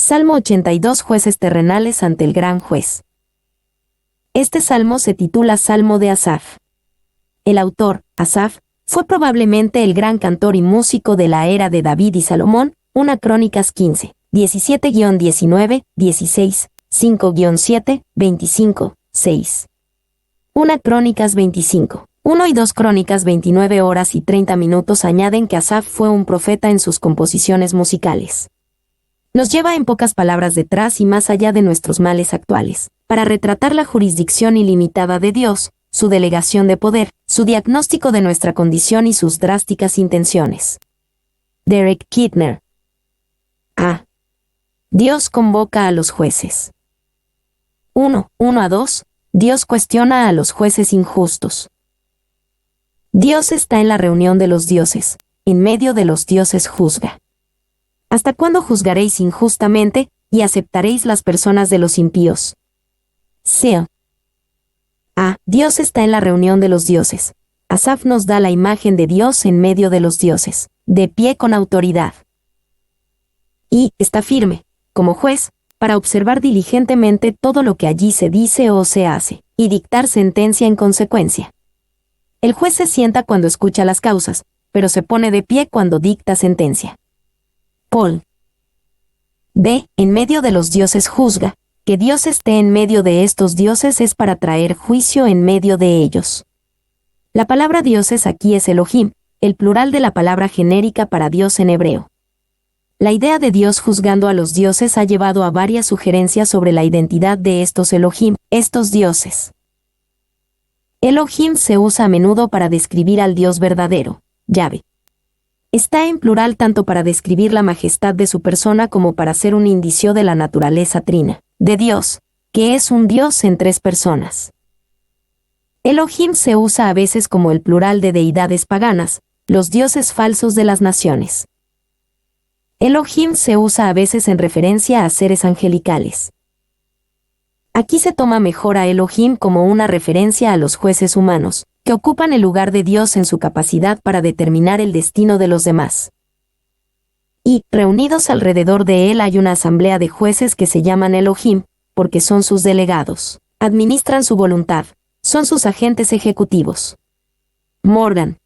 Salmo 82. Jueces terrenales ante el gran juez. Este salmo se titula Salmo de Asaf. El autor, Asaf, fue probablemente el gran cantor y músico de la era de David y Salomón. 1 Crónicas 15, 17-19, 16, 5-7, 25, 6. 1 Crónicas 25. 1 y 2 Crónicas 29 horas y 30 minutos añaden que Asaf fue un profeta en sus composiciones musicales. Nos lleva en pocas palabras detrás y más allá de nuestros males actuales, para retratar la jurisdicción ilimitada de Dios, su delegación de poder, su diagnóstico de nuestra condición y sus drásticas intenciones. Derek Kidner. A. Dios convoca a los jueces. 1:1-2. Dios cuestiona a los jueces injustos. Dios está en la reunión de los dioses, en medio de los dioses juzga. ¿Hasta cuándo juzgaréis injustamente y aceptaréis las personas de los impíos? Sea. A. Dios está en la reunión de los dioses. Asaf nos da la imagen de Dios en medio de los dioses, de pie con autoridad. Y está firme, como juez, para observar diligentemente todo lo que allí se dice o se hace, y dictar sentencia en consecuencia. El juez se sienta cuando escucha las causas, pero se pone de pie cuando dicta sentencia. Paul. B. En medio de los dioses juzga. Que Dios esté en medio de estos dioses es para traer juicio en medio de ellos. La palabra dioses aquí es Elohim, el plural de la palabra genérica para Dios en hebreo. La idea de Dios juzgando a los dioses ha llevado a varias sugerencias sobre la identidad de estos Elohim, estos dioses. Elohim se usa a menudo para describir al Dios verdadero, Yahvé. Está en plural tanto para describir la majestad de su persona como para ser un indicio de la naturaleza trina, de Dios, que es un Dios en tres personas. Elohim se usa a veces como el plural de deidades paganas, los dioses falsos de las naciones. Elohim se usa a veces en referencia a seres angelicales. Aquí se toma mejor a Elohim como una referencia a los jueces humanos, que ocupan el lugar de Dios en su capacidad para determinar el destino de los demás. Y, reunidos alrededor de él hay una asamblea de jueces que se llaman Elohim, porque son sus delegados, administran su voluntad, son sus agentes ejecutivos. Morgan.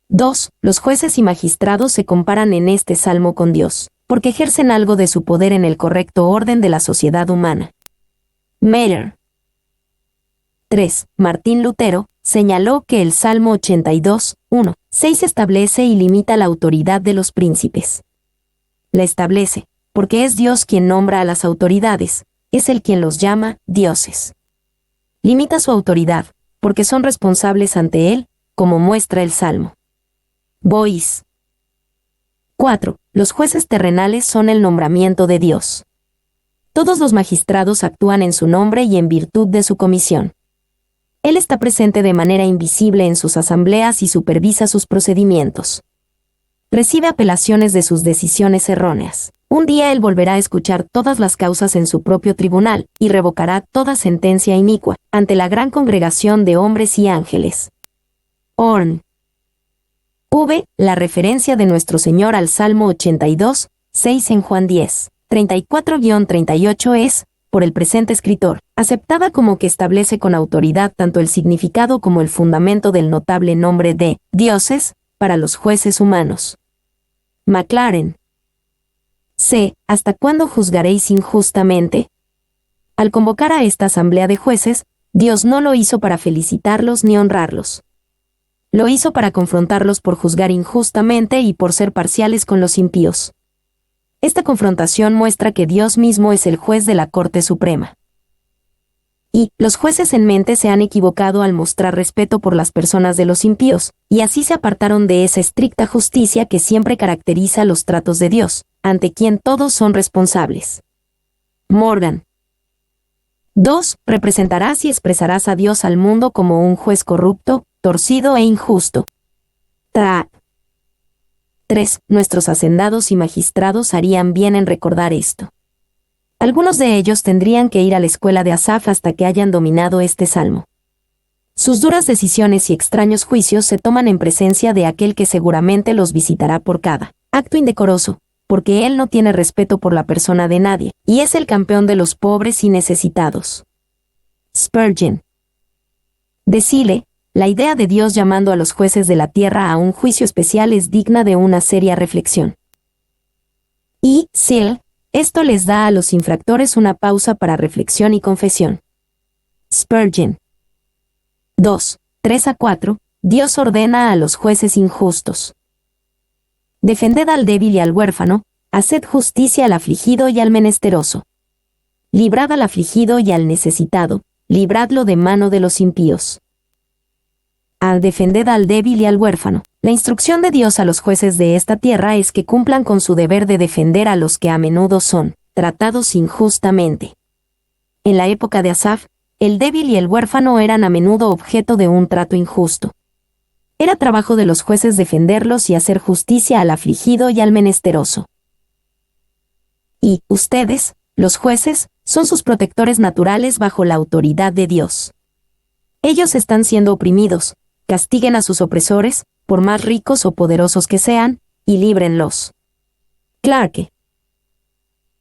2. Los jueces y magistrados se comparan en este salmo con Dios, porque ejercen algo de su poder en el correcto orden de la sociedad humana. Meyer. 3. Martín Lutero señaló que el Salmo 82, 1:6 establece y limita la autoridad de los príncipes. La establece, porque es Dios quien nombra a las autoridades, es Él quien los llama dioses. Limita su autoridad, porque son responsables ante Él, como muestra el Salmo. Boyce. 4. Los jueces terrenales son el nombramiento de Dios. Todos los magistrados actúan en su nombre y en virtud de su comisión. Él está presente de manera invisible en sus asambleas y supervisa sus procedimientos. Recibe apelaciones de sus decisiones erróneas. Un día Él volverá a escuchar todas las causas en su propio tribunal, y revocará toda sentencia inicua, ante la gran congregación de hombres y ángeles. Horn. V. La referencia de nuestro Señor al Salmo 82, 6 en Juan 10, 34-38 es, por el presente escritor, aceptada como que establece con autoridad tanto el significado como el fundamento del notable nombre de dioses para los jueces humanos. McLaren. C. ¿Hasta cuándo juzgaréis injustamente? Al convocar a esta asamblea de jueces, Dios no lo hizo para felicitarlos ni honrarlos. Lo hizo para confrontarlos por juzgar injustamente y por ser parciales con los impíos. Esta confrontación muestra que Dios mismo es el juez de la Corte Suprema. Y los jueces en mente se han equivocado al mostrar respeto por las personas de los impíos, y así se apartaron de esa estricta justicia que siempre caracteriza los tratos de Dios, ante quien todos son responsables. Morgan. 2. Representarás y expresarás a Dios al mundo como un juez corrupto, torcido e injusto. 3. Nuestros hacendados y magistrados harían bien en recordar esto. Algunos de ellos tendrían que ir a la escuela de Asaf hasta que hayan dominado este salmo. Sus duras decisiones y extraños juicios se toman en presencia de aquel que seguramente los visitará por cada acto indecoroso, porque él no tiene respeto por la persona de nadie, y es el campeón de los pobres y necesitados. Spurgeon. Decile, la idea de Dios llamando a los jueces de la tierra a un juicio especial es digna de una seria reflexión. Y, Seal, esto les da a los infractores una pausa para reflexión y confesión. Spurgeon. 2, 3-4, Dios ordena a los jueces injustos. Defended al débil y al huérfano, haced justicia al afligido y al menesteroso. Librad al afligido y al necesitado, libradlo de mano de los impíos. Defended al débil y al huérfano. La instrucción de Dios a los jueces de esta tierra es que cumplan con su deber de defender a los que a menudo son tratados injustamente. En la época de Asaf, el débil y el huérfano eran a menudo objeto de un trato injusto. Era trabajo de los jueces defenderlos y hacer justicia al afligido y al menesteroso. Y, ustedes, los jueces, son sus protectores naturales bajo la autoridad de Dios. Ellos están siendo oprimidos, castiguen a sus opresores, por más ricos o poderosos que sean, y líbrenlos. Clarke.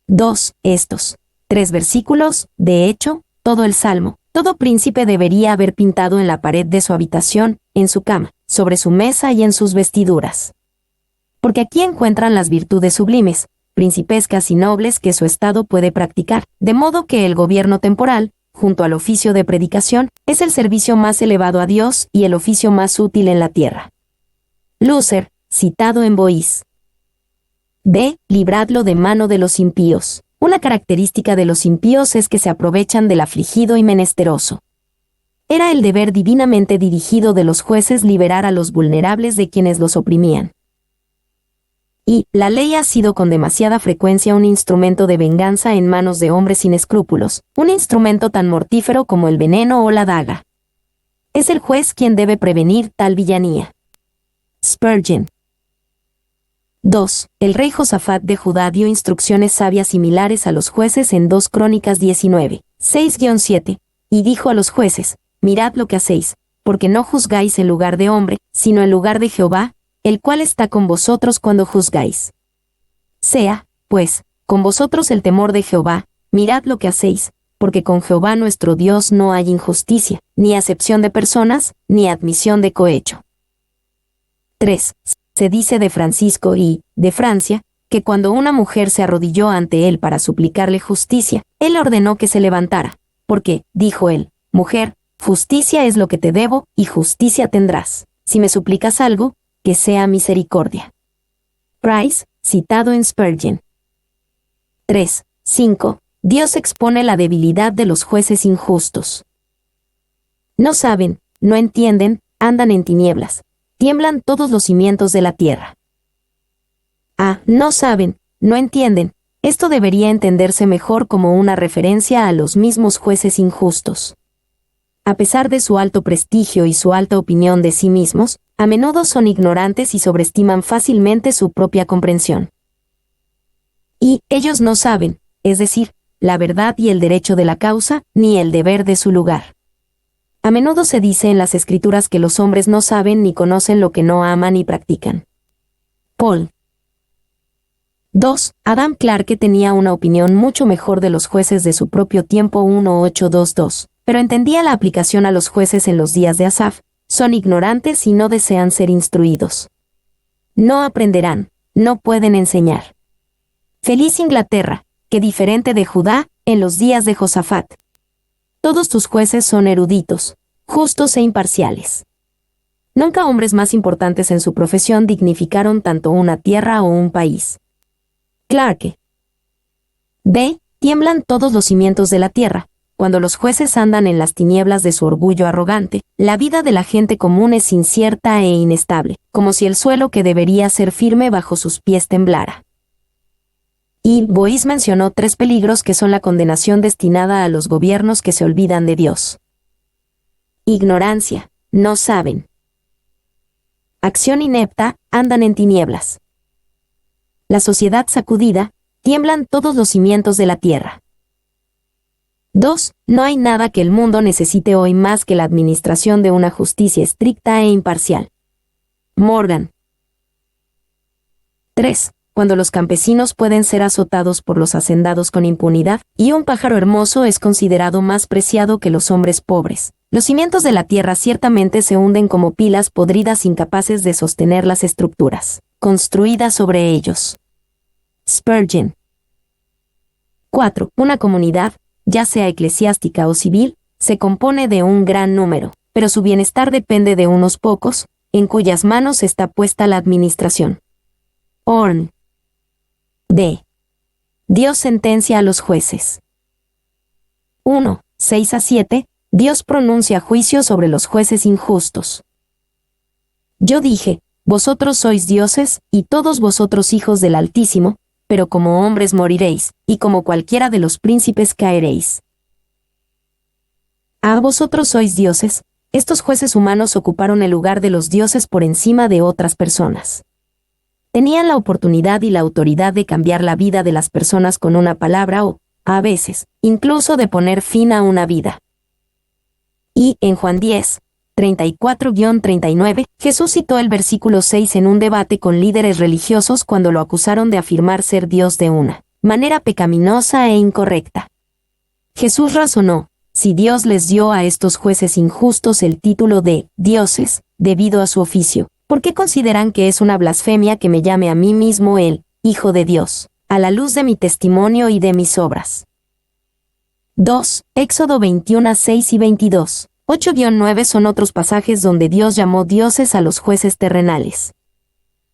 2. Estos 3 versículos, de hecho, todo el Salmo, todo príncipe debería haber pintado en la pared de su habitación, en su cama, sobre su mesa y en sus vestiduras. Porque aquí encuentran las virtudes sublimes, principescas y nobles que su estado puede practicar, de modo que el gobierno temporal, junto al oficio de predicación, es el servicio más elevado a Dios y el oficio más útil en la tierra. Luther, citado en Boyce. B. Libradlo de mano de los impíos. Una característica de los impíos es que se aprovechan del afligido y menesteroso. Era el deber divinamente dirigido de los jueces liberar a los vulnerables de quienes los oprimían. Y la ley ha sido con demasiada frecuencia un instrumento de venganza en manos de hombres sin escrúpulos, un instrumento tan mortífero como el veneno o la daga. Es el juez quien debe prevenir tal villanía. Spurgeon. 2. El rey Josafat de Judá dio instrucciones sabias similares a los jueces en 2 Crónicas 19, 6-7, y dijo a los jueces, mirad lo que hacéis, porque no juzgáis en lugar de hombre, sino en lugar de Jehová, el cual está con vosotros cuando juzgáis. Sea, pues, con vosotros el temor de Jehová, mirad lo que hacéis, porque con Jehová nuestro Dios no hay injusticia, ni acepción de personas, ni admisión de cohecho. 3. Se dice de Francisco y, de Francia, que cuando una mujer se arrodilló ante él para suplicarle justicia, él ordenó que se levantara, porque, dijo él, mujer, justicia es lo que te debo, y justicia tendrás. Si me suplicas algo, que sea misericordia. Price, citado en Spurgeon. 3. 5. Dios expone la debilidad de los jueces injustos. No saben, no entienden, andan en tinieblas. Tiemblan todos los cimientos de la tierra. No saben, no entienden. Esto debería entenderse mejor como una referencia a los mismos jueces injustos. A pesar de su alto prestigio y su alta opinión de sí mismos, a menudo son ignorantes y sobreestiman fácilmente su propia comprensión. Y ellos no saben, es decir, la verdad y el derecho de la causa, ni el deber de su lugar. A menudo se dice en las Escrituras que los hombres no saben ni conocen lo que no aman ni practican. Paul. 2. Adam Clarke tenía una opinión mucho mejor de los jueces de su propio tiempo 1822, pero entendía la aplicación a los jueces en los días de Asaf. Son ignorantes y no desean ser instruidos. No aprenderán, no pueden enseñar. Feliz Inglaterra, que diferente de Judá, en los días de Josafat. Todos tus jueces son eruditos, justos e imparciales. Nunca hombres más importantes en su profesión dignificaron tanto una tierra o un país. Clarke. B. Tiemblan todos los cimientos de la tierra. Cuando los jueces andan en las tinieblas de su orgullo arrogante, la vida de la gente común es incierta e inestable, como si el suelo que debería ser firme bajo sus pies temblara. Y Boyce mencionó 3 peligros que son la condenación destinada a los gobiernos que se olvidan de Dios. Ignorancia, no saben. Acción inepta, andan en tinieblas. La sociedad sacudida, tiemblan todos los cimientos de la tierra. 2. No hay nada que el mundo necesite hoy más que la administración de una justicia estricta e imparcial. Morgan. 3. cuando los campesinos pueden ser azotados por los hacendados con impunidad, y un pájaro hermoso es considerado más preciado que los hombres pobres. Los cimientos de la tierra ciertamente se hunden como pilas podridas incapaces de sostener las estructuras construidas sobre ellos. Spurgeon. 4. Una comunidad, ya sea eclesiástica o civil, se compone de un gran número, pero su bienestar depende de unos pocos, en cuyas manos está puesta la administración. Horn. D. Dios sentencia a los jueces. 1. 6-7. Dios pronuncia juicio sobre los jueces injustos. Yo dije, vosotros sois dioses, y todos vosotros hijos del Altísimo, pero como hombres moriréis, y como cualquiera de los príncipes caeréis. Ah, vosotros sois dioses. Estos jueces humanos ocuparon el lugar de los dioses por encima de otras personas. Tenían la oportunidad y la autoridad de cambiar la vida de las personas con una palabra o, a veces, incluso de poner fin a una vida. Y, en Juan 10, 34-39, Jesús citó el versículo 6 en un debate con líderes religiosos cuando lo acusaron de afirmar ser Dios de una manera pecaminosa e incorrecta. Jesús razonó, si Dios les dio a estos jueces injustos el título de dioses, debido a su oficio, ¿por qué consideran que es una blasfemia que me llame a mí mismo el Hijo de Dios, a la luz de mi testimonio y de mis obras? 2. Éxodo 21:6-22. 8-9 son otros pasajes donde Dios llamó dioses a los jueces terrenales.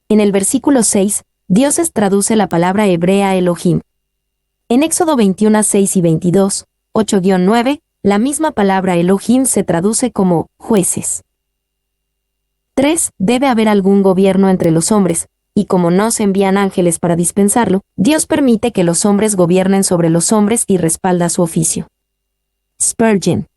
En el versículo 6, dioses traduce la palabra hebrea Elohim. En Éxodo 21:6-22, 8-9, la misma palabra Elohim se traduce como jueces. 3. Debe haber algún gobierno entre los hombres, y como no se envían ángeles para dispensarlo, Dios permite que los hombres gobiernen sobre los hombres y respalda su oficio. Spurgeon.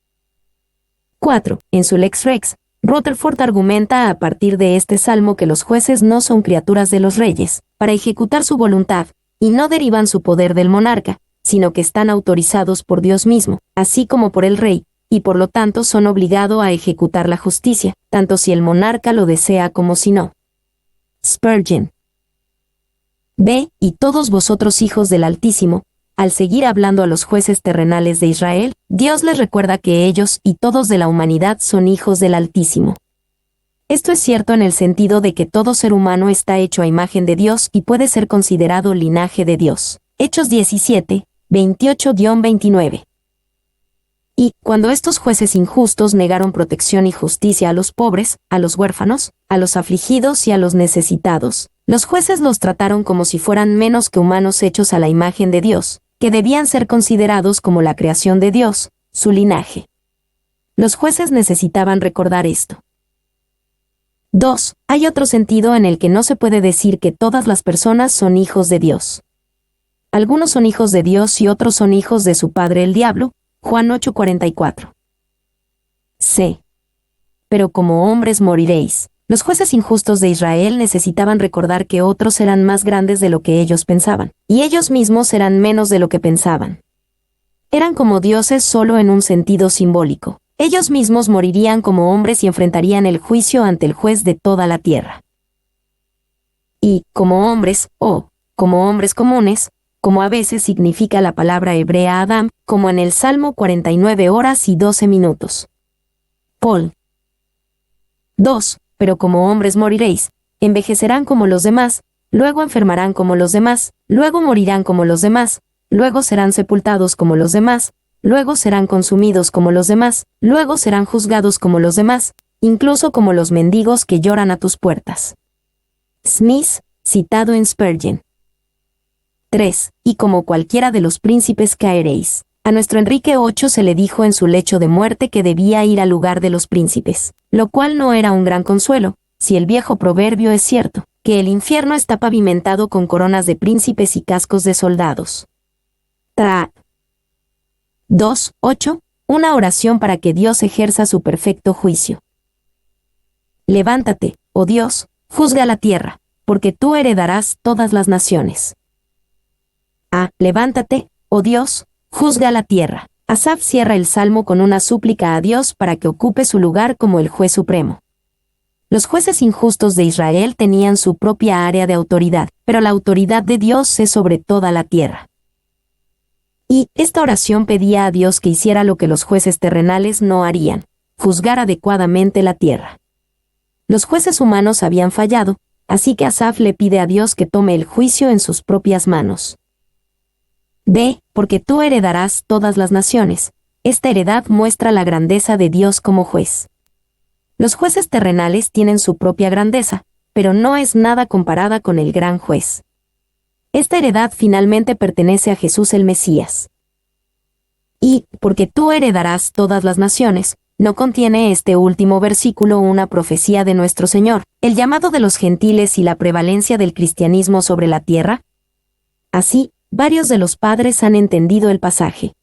4. En su Lex Rex, Rutherford argumenta a partir de este salmo que los jueces no son criaturas de los reyes, para ejecutar su voluntad, y no derivan su poder del monarca, sino que están autorizados por Dios mismo, así como por el rey, y por lo tanto son obligados a ejecutar la justicia, tanto si el monarca lo desea como si no. Spurgeon. B. Y todos vosotros hijos del Altísimo, al seguir hablando a los jueces terrenales de Israel, Dios les recuerda que ellos y todos de la humanidad son hijos del Altísimo. Esto es cierto en el sentido de que todo ser humano está hecho a imagen de Dios y puede ser considerado linaje de Dios. Hechos 17, 28-29. Y, cuando estos jueces injustos negaron protección y justicia a los pobres, a los huérfanos, a los afligidos y a los necesitados, los jueces los trataron como si fueran menos que humanos hechos a la imagen de Dios, que debían ser considerados como la creación de Dios, su linaje. Los jueces necesitaban recordar esto. 2. Hay otro sentido en el que no se puede decir que todas las personas son hijos de Dios. Algunos son hijos de Dios y otros son hijos de su padre el diablo, Juan 8:44. C. Pero como hombres moriréis. Los jueces injustos de Israel necesitaban recordar que otros eran más grandes de lo que ellos pensaban, y ellos mismos eran menos de lo que pensaban. Eran como dioses solo en un sentido simbólico. Ellos mismos morirían como hombres y enfrentarían el juicio ante el juez de toda la tierra. Y, como hombres, o, como hombres comunes, como a veces significa la palabra hebrea Adam, como en el Salmo 49 horas y 12 minutos. Paul. 2. Pero como hombres moriréis, envejecerán como los demás, luego enfermarán como los demás, luego morirán como los demás, luego serán sepultados como los demás, luego serán consumidos como los demás, luego serán juzgados como los demás, incluso como los mendigos que lloran a tus puertas. Smith, citado en Spurgeon. 3. Y como cualquiera de los príncipes caeréis. A nuestro Enrique VIII se le dijo en su lecho de muerte que debía ir al lugar de los príncipes, lo cual no era un gran consuelo, si el viejo proverbio es cierto, que el infierno está pavimentado con coronas de príncipes y cascos de soldados. 2:8. Una oración para que Dios ejerza su perfecto juicio. Levántate, oh Dios, juzga la tierra, porque tú heredarás todas las naciones. Levántate, oh Dios, juzga la tierra. Asaf cierra el salmo con una súplica a Dios para que ocupe su lugar como el juez supremo. Los jueces injustos de Israel tenían su propia área de autoridad, pero la autoridad de Dios es sobre toda la tierra. Y esta oración pedía a Dios que hiciera lo que los jueces terrenales no harían: juzgar adecuadamente la tierra. Los jueces humanos habían fallado, así que Asaf le pide a Dios que tome el juicio en sus propias manos. B. Porque tú heredarás todas las naciones. Esta heredad muestra la grandeza de Dios como juez. Los jueces terrenales tienen su propia grandeza, pero no es nada comparada con el gran juez. Esta heredad finalmente pertenece a Jesús el Mesías. Y, porque tú heredarás todas las naciones, ¿no contiene este último versículo una profecía de nuestro Señor, el llamado de los gentiles y la prevalencia del cristianismo sobre la tierra? Así, varios de los padres han entendido el pasaje.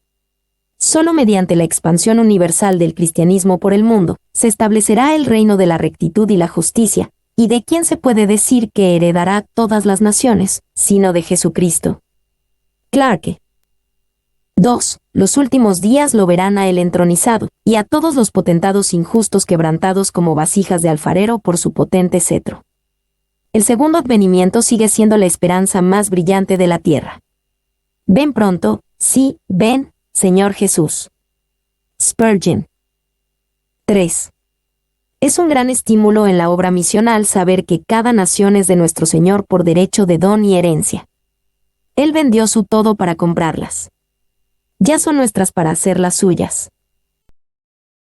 Solo mediante la expansión universal del cristianismo por el mundo, se establecerá el reino de la rectitud y la justicia, y de quién se puede decir que heredará todas las naciones, sino de Jesucristo. Clarke. 2. Los últimos días lo verán a él entronizado, y a todos los potentados injustos quebrantados como vasijas de alfarero por su potente cetro. El segundo advenimiento sigue siendo la esperanza más brillante de la tierra. Ven pronto, sí, ven, Señor Jesús. Spurgeon. 3. Es un gran estímulo en la obra misional saber que cada nación es de nuestro Señor por derecho de don y herencia. Él vendió su todo para comprarlas. Ya son nuestras para hacerlas suyas.